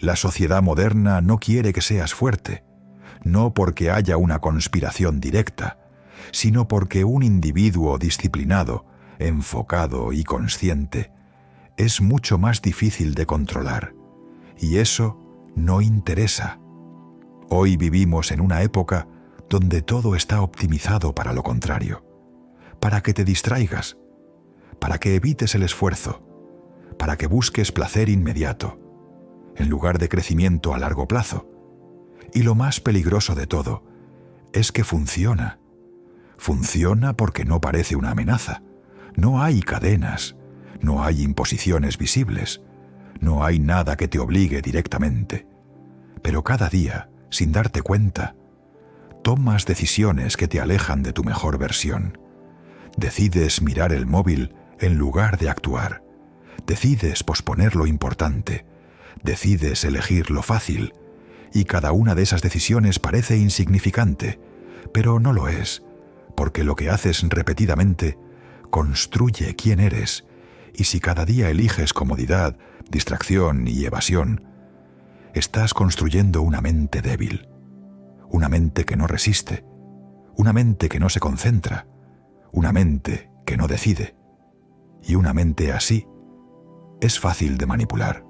La sociedad moderna no quiere que seas fuerte, no porque haya una conspiración directa, sino porque un individuo disciplinado, enfocado y consciente es mucho más difícil de controlar, y eso no interesa. Hoy vivimos en una época donde todo está optimizado para lo contrario, para que te distraigas, para que evites el esfuerzo, para que busques placer inmediato, en lugar de crecimiento a largo plazo. Y lo más peligroso de todo es que funciona. Funciona porque no parece una amenaza. No hay cadenas, no hay imposiciones visibles, no hay nada que te obligue directamente. Pero cada día, sin darte cuenta, tomas decisiones que te alejan de tu mejor versión. Decides mirar el móvil en lugar de actuar. Decides posponer lo importante. Decides elegir lo fácil. Y cada una de esas decisiones parece insignificante, pero no lo es, porque lo que haces repetidamente construye quién eres, y si cada día eliges comodidad, distracción y evasión, estás construyendo una mente débil, una mente que no resiste, una mente que no se concentra, una mente que no decide. Y una mente así es fácil de manipular.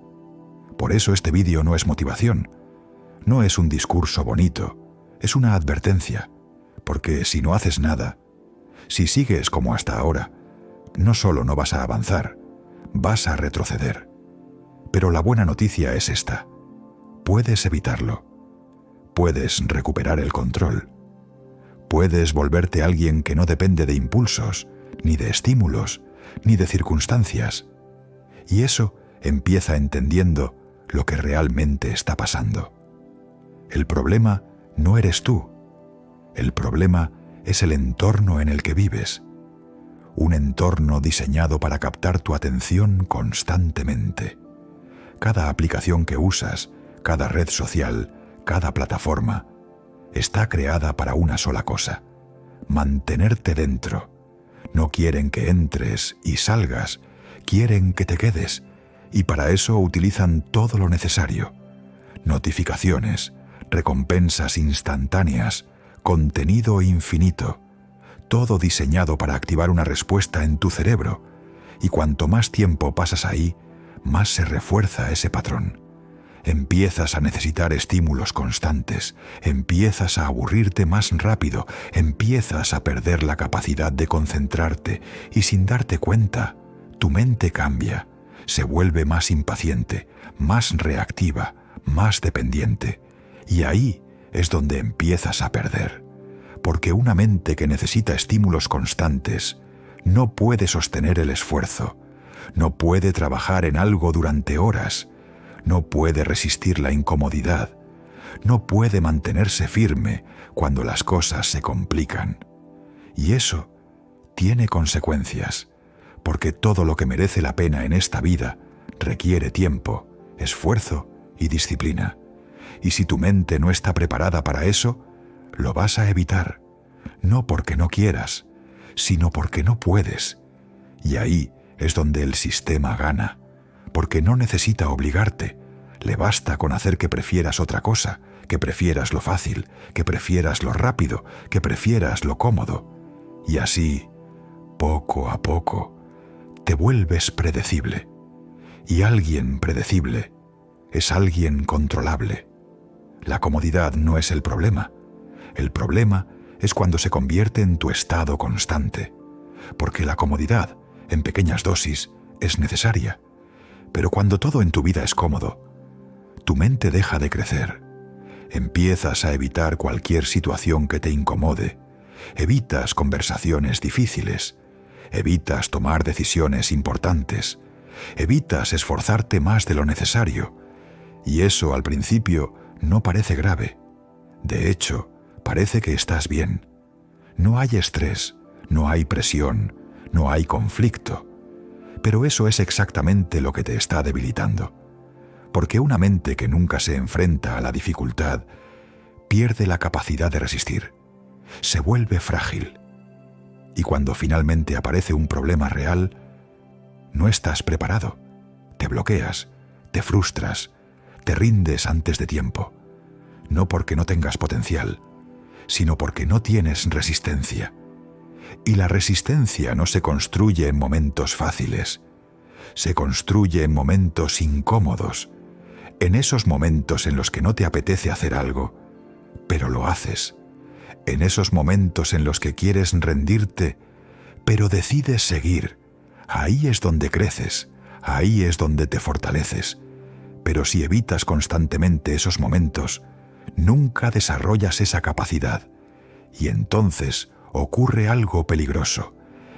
Por eso este vídeo no es motivación, no es un discurso bonito, es una advertencia, porque si no haces nada, si sigues como hasta ahora, no solo no vas a avanzar, vas a retroceder. Pero la buena noticia es esta: puedes evitarlo, puedes recuperar el control, puedes volverte alguien que no depende de impulsos, ni de estímulos, ni de circunstancias. Y eso empieza entendiendo lo que realmente está pasando. El problema no eres tú. El problema es el entorno en el que vives. Un entorno diseñado para captar tu atención constantemente. Cada aplicación que usas, cada red social, cada plataforma, está creada para una sola cosa: mantenerte dentro. No quieren que entres y salgas, quieren que te quedes, y para eso utilizan todo lo necesario: notificaciones, recompensas instantáneas, contenido infinito, todo diseñado para activar una respuesta en tu cerebro, y cuanto más tiempo pasas ahí, más se refuerza ese patrón. Empiezas a necesitar estímulos constantes, empiezas a aburrirte más rápido, empiezas a perder la capacidad de concentrarte, y sin darte cuenta, tu mente cambia, se vuelve más impaciente, más reactiva, más dependiente. Y ahí es donde empiezas a perder, porque una mente que necesita estímulos constantes no puede sostener el esfuerzo, no puede trabajar en algo durante horas, no puede resistir la incomodidad, no puede mantenerse firme cuando las cosas se complican. Y eso tiene consecuencias, porque todo lo que merece la pena en esta vida requiere tiempo, esfuerzo y disciplina. Y si tu mente no está preparada para eso, lo vas a evitar, no porque no quieras, sino porque no puedes. Y ahí es donde el sistema gana, porque no necesita obligarte, le basta con hacer que prefieras otra cosa, que prefieras lo fácil, que prefieras lo rápido, que prefieras lo cómodo. Y así, poco a poco, te vuelves predecible. Y alguien predecible es alguien controlable. La comodidad no es el problema. El problema es cuando se convierte en tu estado constante, porque la comodidad, en pequeñas dosis, es necesaria. Pero cuando todo en tu vida es cómodo, tu mente deja de crecer. Empiezas a evitar cualquier situación que te incomode, evitas conversaciones difíciles, evitas tomar decisiones importantes, evitas esforzarte más de lo necesario, y eso al principio no parece grave. De hecho, parece que estás bien. No hay estrés, no hay presión, no hay conflicto. Pero eso es exactamente lo que te está debilitando. Porque una mente que nunca se enfrenta a la dificultad pierde la capacidad de resistir, se vuelve frágil. Y cuando finalmente aparece un problema real, no estás preparado, te bloqueas, te frustras, Te rindes antes de tiempo, no porque no tengas potencial, sino porque no tienes resistencia. Y la resistencia no se construye en momentos fáciles, se construye en momentos incómodos, en esos momentos en los que no te apetece hacer algo, pero lo haces, en esos momentos en los que quieres rendirte, pero decides seguir. Ahí es donde creces, ahí es donde te fortaleces. Pero si evitas constantemente esos momentos, nunca desarrollas esa capacidad. Y entonces ocurre algo peligroso.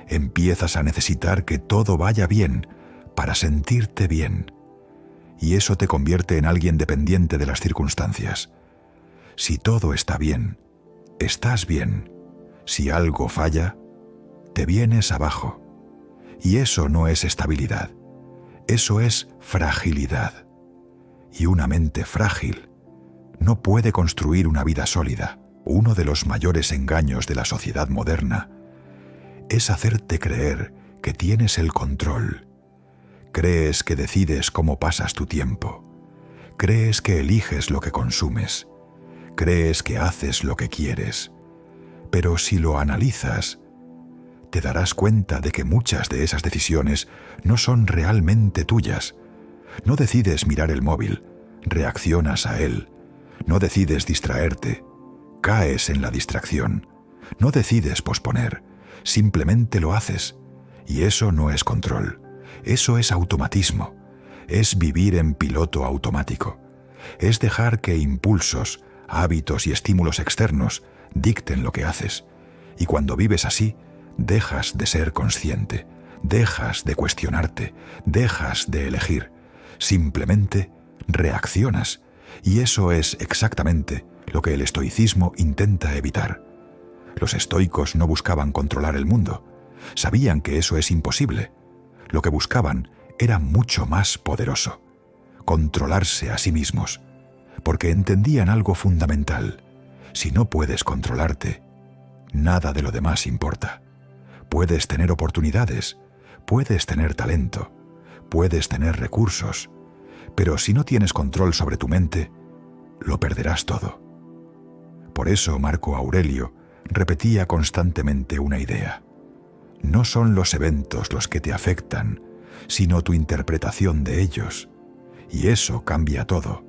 Empiezas a necesitar que todo vaya bien para sentirte bien. Y eso te convierte en alguien dependiente de las circunstancias. Si todo está bien, estás bien. Si algo falla, te vienes abajo. Y eso no es estabilidad. Eso es fragilidad. Y una mente frágil no puede construir una vida sólida. Uno de los mayores engaños de la sociedad moderna es hacerte creer que tienes el control. Crees que decides cómo pasas tu tiempo. Crees que eliges lo que consumes. Crees que haces lo que quieres. Pero si lo analizas, te darás cuenta de que muchas de esas decisiones no son realmente tuyas. No decides mirar el móvil, reaccionas a él. No decides distraerte, caes en la distracción. No decides posponer, simplemente lo haces. Y eso no es control, eso es automatismo. Es vivir en piloto automático. Es dejar que impulsos, hábitos y estímulos externos dicten lo que haces. Y cuando vives así, dejas de ser consciente, dejas de cuestionarte, dejas de elegir. Simplemente reaccionas. Y eso es exactamente lo que el estoicismo intenta evitar. Los estoicos no buscaban controlar el mundo. Sabían que eso es imposible. Lo que buscaban era mucho más poderoso: controlarse a sí mismos, porque entendían algo fundamental. Si no puedes controlarte, nada de lo demás importa. Puedes tener oportunidades, puedes tener talento, puedes tener recursos, pero si no tienes control sobre tu mente, lo perderás todo. Por eso Marco Aurelio repetía constantemente una idea: no son los eventos los que te afectan, sino tu interpretación de ellos. Y eso cambia todo,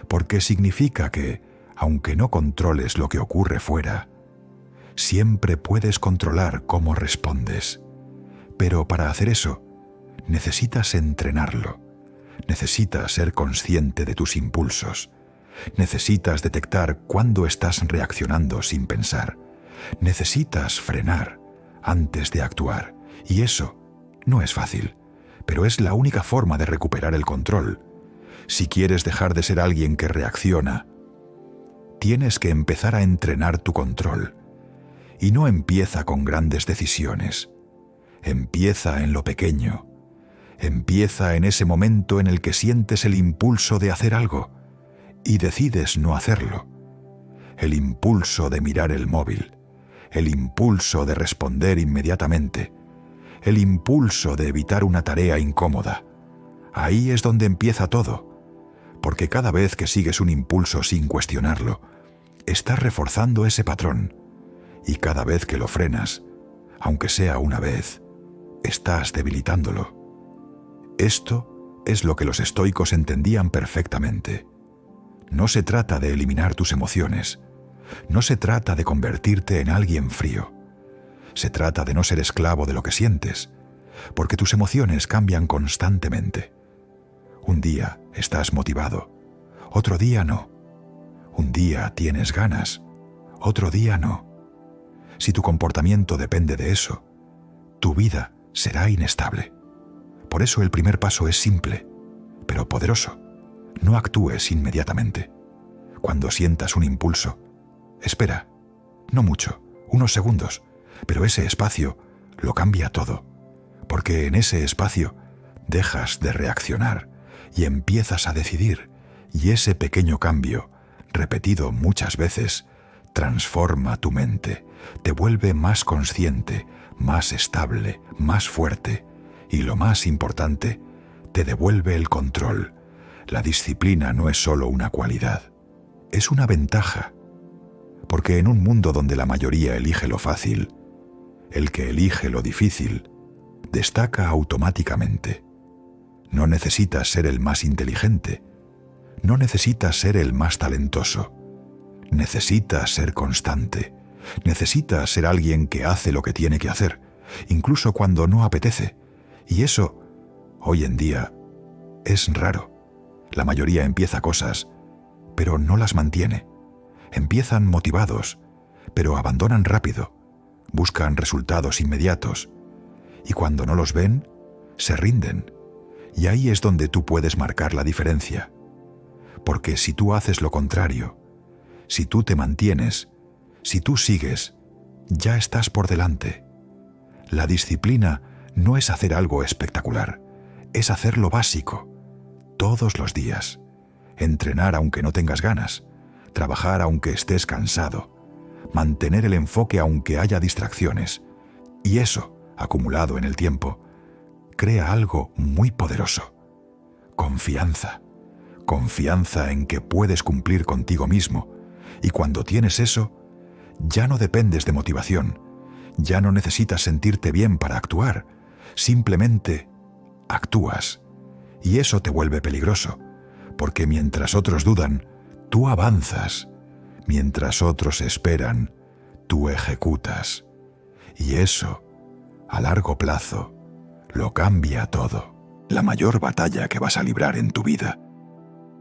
porque significa que, aunque no controles lo que ocurre fuera, siempre puedes controlar cómo respondes. Pero para hacer eso, necesitas entrenarlo. Necesitas ser consciente de tus impulsos. Necesitas detectar cuándo estás reaccionando sin pensar. Necesitas frenar antes de actuar. Y eso no es fácil, pero es la única forma de recuperar el control. Si quieres dejar de ser alguien que reacciona, tienes que empezar a entrenar tu control. Y no empieza con grandes decisiones. Empieza en lo pequeño. Empieza en ese momento en el que sientes el impulso de hacer algo y decides no hacerlo. El impulso de mirar el móvil. El impulso de responder inmediatamente. El impulso de evitar una tarea incómoda. Ahí es donde empieza todo. Porque cada vez que sigues un impulso sin cuestionarlo, estás reforzando ese patrón. Y cada vez que lo frenas, aunque sea una vez, estás debilitándolo. Esto es lo que los estoicos entendían perfectamente. No se trata de eliminar tus emociones. No se trata de convertirte en alguien frío. Se trata de no ser esclavo de lo que sientes, porque tus emociones cambian constantemente. Un día estás motivado, otro día no. Un día tienes ganas, otro día no. Si tu comportamiento depende de eso, tu vida será inestable. Por eso el primer paso es simple, pero poderoso. No actúes inmediatamente. Cuando sientas un impulso, espera, no mucho, unos segundos, pero ese espacio lo cambia todo, porque en ese espacio dejas de reaccionar y empiezas a decidir, y ese pequeño cambio, repetido muchas veces, transforma tu mente, te vuelve más consciente, más estable, más fuerte, y lo más importante, te devuelve el control, La disciplina no es solo una cualidad, es una ventaja, porque en un mundo donde la mayoría elige lo fácil, el que elige lo difícil destaca automáticamente. No necesitas ser el más inteligente, no necesitas ser el más talentoso, necesitas ser constante, necesitas ser alguien que hace lo que tiene que hacer, incluso cuando no apetece, y eso, hoy en día, es raro. La mayoría empieza cosas, pero no las mantiene. Empiezan motivados, pero abandonan rápido, buscan resultados inmediatos, y cuando no los ven, se rinden. Y ahí es donde tú puedes marcar la diferencia. Porque si tú haces lo contrario, si tú te mantienes, si tú sigues, ya estás por delante. La disciplina no es hacer algo espectacular, es hacer lo básico, todos los días. Entrenar aunque no tengas ganas, trabajar aunque estés cansado, mantener el enfoque aunque haya distracciones. Y eso, acumulado en el tiempo, crea algo muy poderoso. Confianza. Confianza en que puedes cumplir contigo mismo. Y cuando tienes eso, ya no dependes de motivación. Ya no necesitas sentirte bien para actuar. Simplemente actúas. Y eso te vuelve peligroso, porque mientras otros dudan, tú avanzas. Mientras otros esperan, tú ejecutas. Y eso, a largo plazo, lo cambia todo. La mayor batalla que vas a librar en tu vida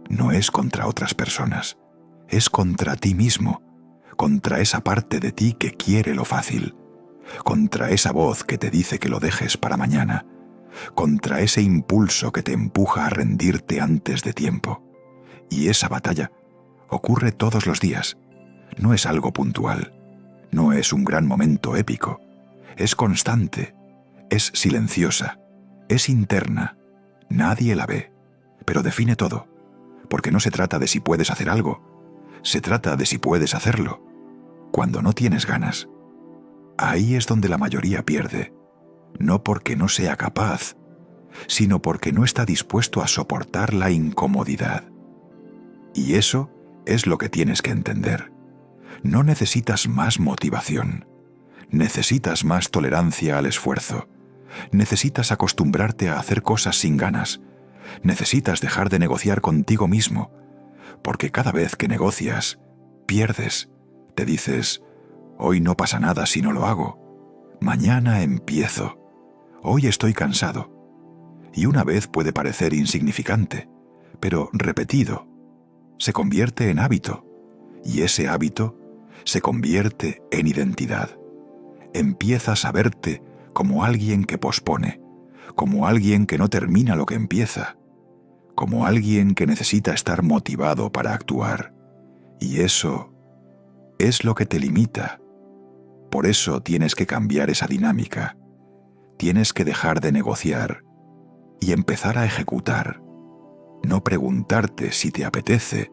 no es contra otras personas, es contra ti mismo, contra esa parte de ti que quiere lo fácil, contra esa voz que te dice que lo dejes para mañana, contra ese impulso que te empuja a rendirte antes de tiempo. Y esa batalla ocurre todos los días, no es algo puntual, no es un gran momento épico, es constante, es silenciosa, es interna, nadie la ve, pero define todo, porque no se trata de si puedes hacer algo, se trata de si puedes hacerlo, cuando no tienes ganas. Ahí es donde la mayoría pierde, no porque no sea capaz, sino porque no está dispuesto a soportar la incomodidad. Y eso es lo que tienes que entender. No necesitas más motivación, necesitas más tolerancia al esfuerzo, necesitas acostumbrarte a hacer cosas sin ganas, necesitas dejar de negociar contigo mismo, porque cada vez que negocias, pierdes. Te dices, hoy no pasa nada si no lo hago, mañana empiezo, hoy estoy cansado. Y una vez puede parecer insignificante, pero repetido, se convierte en hábito, y ese hábito se convierte en identidad. Empiezas a verte como alguien que pospone, como alguien que no termina lo que empieza, como alguien que necesita estar motivado para actuar. Y eso es lo que te limita. Por eso tienes que cambiar esa dinámica. Tienes que dejar de negociar y empezar a ejecutar. No preguntarte si te apetece,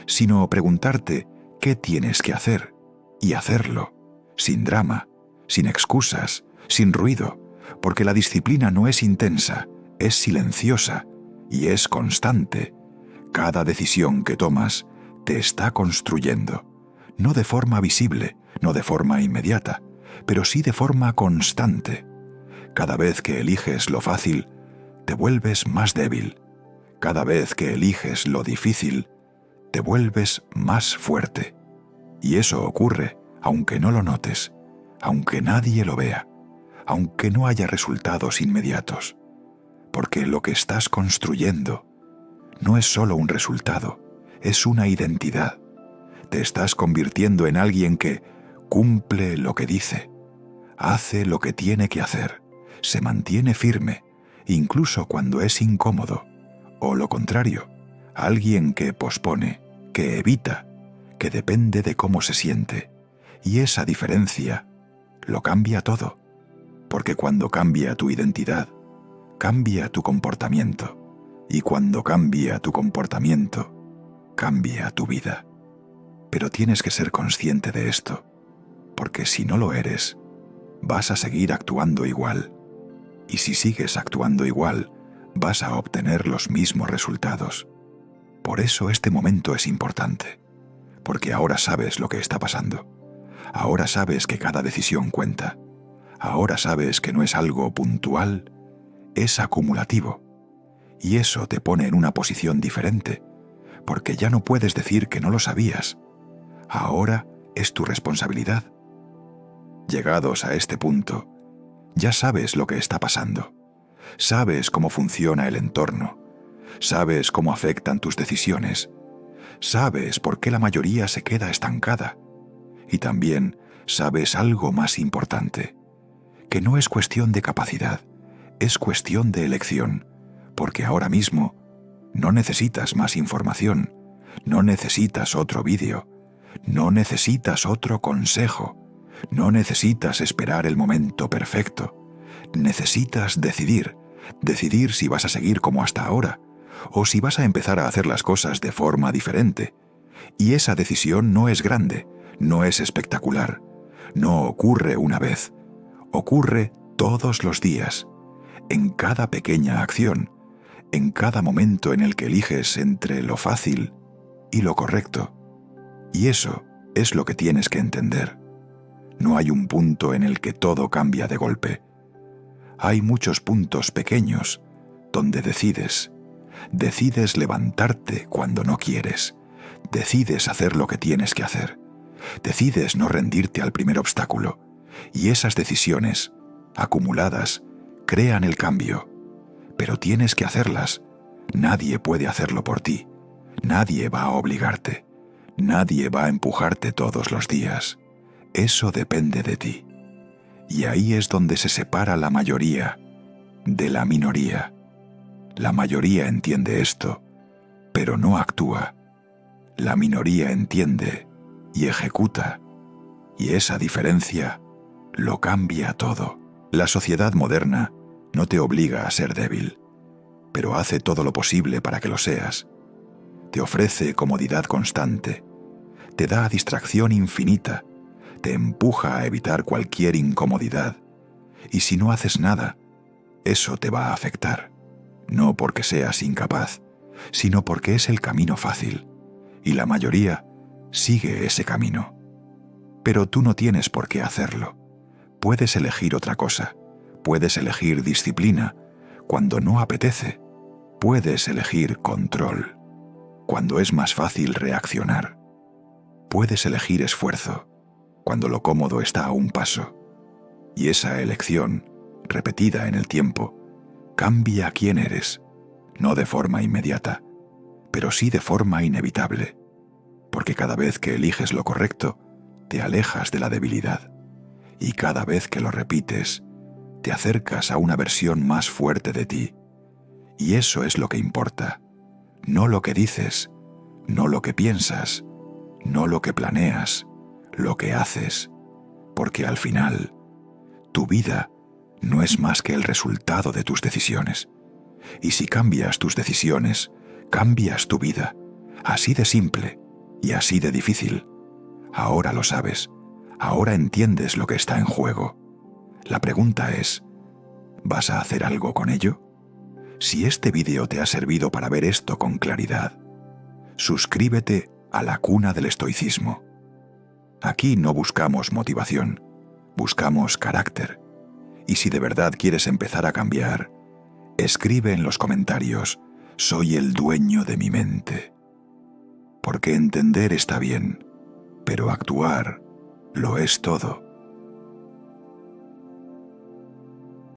sino preguntarte qué tienes que hacer y hacerlo, sin drama, sin excusas, sin ruido, porque la disciplina no es intensa, es silenciosa y es constante. Cada decisión que tomas te está construyendo, no de forma visible, no de forma inmediata, pero sí de forma constante. Cada vez que eliges lo fácil, te vuelves más débil. Cada vez que eliges lo difícil, te vuelves más fuerte. Y eso ocurre aunque no lo notes, aunque nadie lo vea, aunque no haya resultados inmediatos. Porque lo que estás construyendo no es solo un resultado, es una identidad. Te estás convirtiendo en alguien que cumple lo que dice, hace lo que tiene que hacer, se mantiene firme, incluso cuando es incómodo, o lo contrario, alguien que pospone, que evita, que depende de cómo se siente. Y esa diferencia lo cambia todo, porque cuando cambia tu identidad, cambia tu comportamiento, y cuando cambia tu comportamiento, cambia tu vida. Pero tienes que ser consciente de esto, porque si no lo eres, vas a seguir actuando igual, y si sigues actuando igual, vas a obtener los mismos resultados. Por eso este momento es importante, porque ahora sabes lo que está pasando. Ahora sabes que cada decisión cuenta. Ahora sabes que no es algo puntual, es acumulativo. Y eso te pone en una posición diferente, porque ya no puedes decir que no lo sabías. Ahora es tu responsabilidad. Llegados a este punto, ya sabes lo que está pasando. Sabes cómo funciona el entorno. Sabes cómo afectan tus decisiones. Sabes por qué la mayoría se queda estancada. Y también sabes algo más importante, que no es cuestión de capacidad, es cuestión de elección, porque ahora mismo no necesitas más información, no necesitas otro vídeo, no necesitas otro consejo, no necesitas esperar el momento perfecto. Necesitas decidir si vas a seguir como hasta ahora, o si vas a empezar a hacer las cosas de forma diferente. Y esa decisión no es grande, no es espectacular, no ocurre una vez, ocurre todos los días, en cada pequeña acción, en cada momento en el que eliges entre lo fácil y lo correcto. Y eso es lo que tienes que entender. No hay un punto en el que todo cambia de golpe. Hay muchos puntos pequeños donde decides levantarte cuando no quieres, decides hacer lo que tienes que hacer, decides no rendirte al primer obstáculo, y esas decisiones, acumuladas, crean el cambio. Pero tienes que hacerlas. Nadie puede hacerlo por ti. Nadie va a obligarte. Nadie va a empujarte todos los días. Eso depende de ti. Y ahí es donde se separa la mayoría de la minoría. La mayoría entiende esto, pero no actúa. La minoría entiende y ejecuta. Y esa diferencia lo cambia todo. La sociedad moderna no te obliga a ser débil, pero hace todo lo posible para que lo seas. Te ofrece comodidad constante, te da distracción infinita, te empuja a evitar cualquier incomodidad. Y si no haces nada, eso te va a afectar. No porque seas incapaz, sino porque es el camino fácil, y la mayoría sigue ese camino. Pero tú no tienes por qué hacerlo. Puedes elegir otra cosa. Puedes elegir disciplina cuando no apetece. Puedes elegir control cuando es más fácil reaccionar. Puedes elegir esfuerzo cuando lo cómodo está a un paso. Y esa elección, repetida en el tiempo, cambia quién eres, no de forma inmediata, pero sí de forma inevitable, porque cada vez que eliges lo correcto, te alejas de la debilidad, y cada vez que lo repites, te acercas a una versión más fuerte de ti. Y eso es lo que importa, no lo que dices, no lo que piensas, no lo que planeas, lo que haces, porque al final, tu vida no es más que el resultado de tus decisiones. Y si cambias tus decisiones, cambias tu vida. Así de simple y así de difícil. Ahora lo sabes. Ahora entiendes lo que está en juego. La pregunta es, ¿vas a hacer algo con ello? Si este vídeo te ha servido para ver esto con claridad, suscríbete a la Cuna del Estoicismo. Aquí no buscamos motivación, buscamos carácter. Y si de verdad quieres empezar a cambiar, escribe en los comentarios, soy el dueño de mi mente. Porque entender está bien, pero actuar lo es todo.